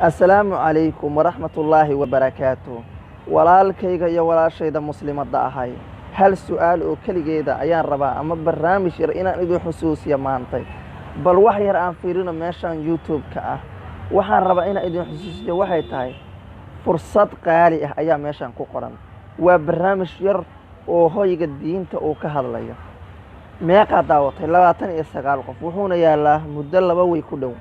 السلام عليكم ورحمة الله وبركاته. walaalkayga iyo walaashayda muslimadda ahay hal su'aal oo kaligeeda ayaan rabaa ama barnaamij yar inaan idin xusuusiyo maantay bal wax yar aan fiirino meeshan YouTube-ka ah waxaan rabaa inaan idin xusuusiyo waxay tahay fursad qaali ah ayaa meeshan ku qoran waa barnaamij yar oo hoyga diinta uu ka hadlayo meeqa daawatay 29 qof wuxuuna yaalaa muddo 2 way ku dhow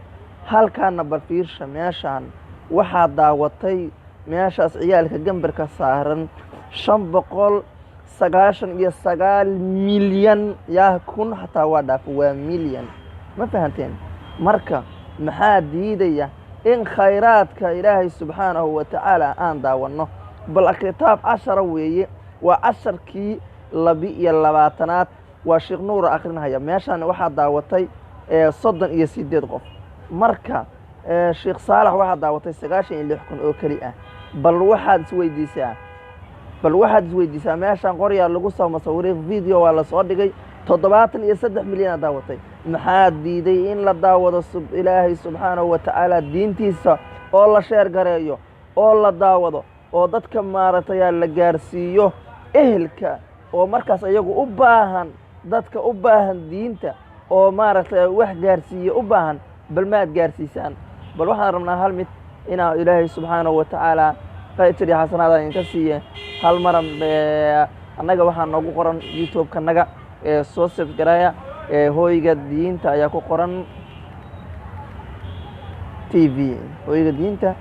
halkaana bal fiirsha meeshan waxaa daawatay meeshaas ciyaalka gambarka saaran 599 milyan yaa kun hataa waa dhaaf waa milyan ma fahanteen marka maxaa diidaya in khayraadka ilaahay subxaanahu wa ta'ala aan daawano bal kitaab 10 weeye waa 10kii 22aad waa Sheekh Nuur akhrinaya meeshan waxaa daawatay 38 qof marka Sheekh Saalax waxaa daawatay 96 kun oo kali ah bal waxaad isweydiisaa meeshan qoryaa lagu soo masawiray video waa la soo dhigay 73 milyan daawatay maxaa diiday in la daawado ilaahay subxaanahu wa ta'ala diintiisa oo la sheer gareeyo oo la daawado oo dadka maaragtay la gaarsiiyo ehelka oo markaas ayagu u baahan dadka u baahan diinta oo maaragtay wax gaarsiiyo u baahan bal ma aad gaarsiisaan bal waxaan rabnaa hal mid inaa ilaahay subxaanahu wa ta'ala qaytiri xasanaada inka siiye hal maran annaga waxaa noogu qoran YouTube-ka naga soo subscribe hoyga diinta ayaa ku qoran TV hoyga diinta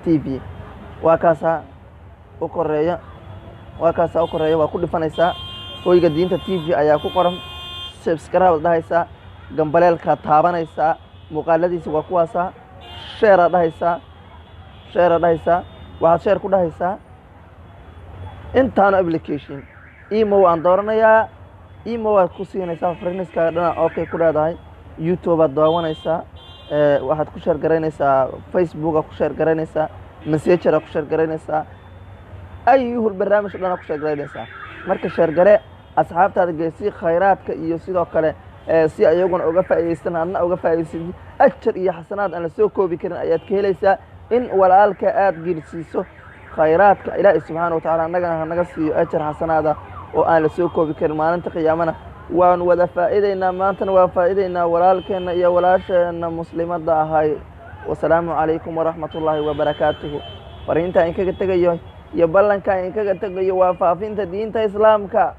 TV waa kaasa u koreeya waa ku dhifanaysaa hoyga diinta TV ayaa ku qoran subscribe dhahaysaa gambaleelka taabanaysaa muuqaaladiisa waa kuwaasa share dhahaysaa waxaad share ku dhahaysaa intaan application email aan dooranayaa email waad ku siinaysaa friendska dhana okay ku leedahay YouTube aad daawanaysaa waxaad ku share garaynaysaa Facebook aad ku share garaynaysaa Messenger aad ku share garaynaysaa ayuhul barnaamij dhana ku share garaynaysaa marka share gare asxaabtaada geesi khayraadka iyo sidoo kale si ayaguna uga faa'iideystaan adna uga faa'iideysid ajar iyo xasanaad aan la soo koobi karin ayaad ka helaysaa in walaalka aad geersiiso khayraadka ilaahay subxaanahu wa ta'ala naga siiyo ajar xasanaada oo aan la soo koobi karin maalinta qiyaamana waan wada faa'iideynaa maantana waa faa'iideynaa walaalkeena iyo walaasheena muslimadda ahay wasalaamu calaykum waraxmatullaahi wabarakaatuhu fariinta in kaga tagayo iyo ballanka in kaga tagayo waa faafinta diinta islaamka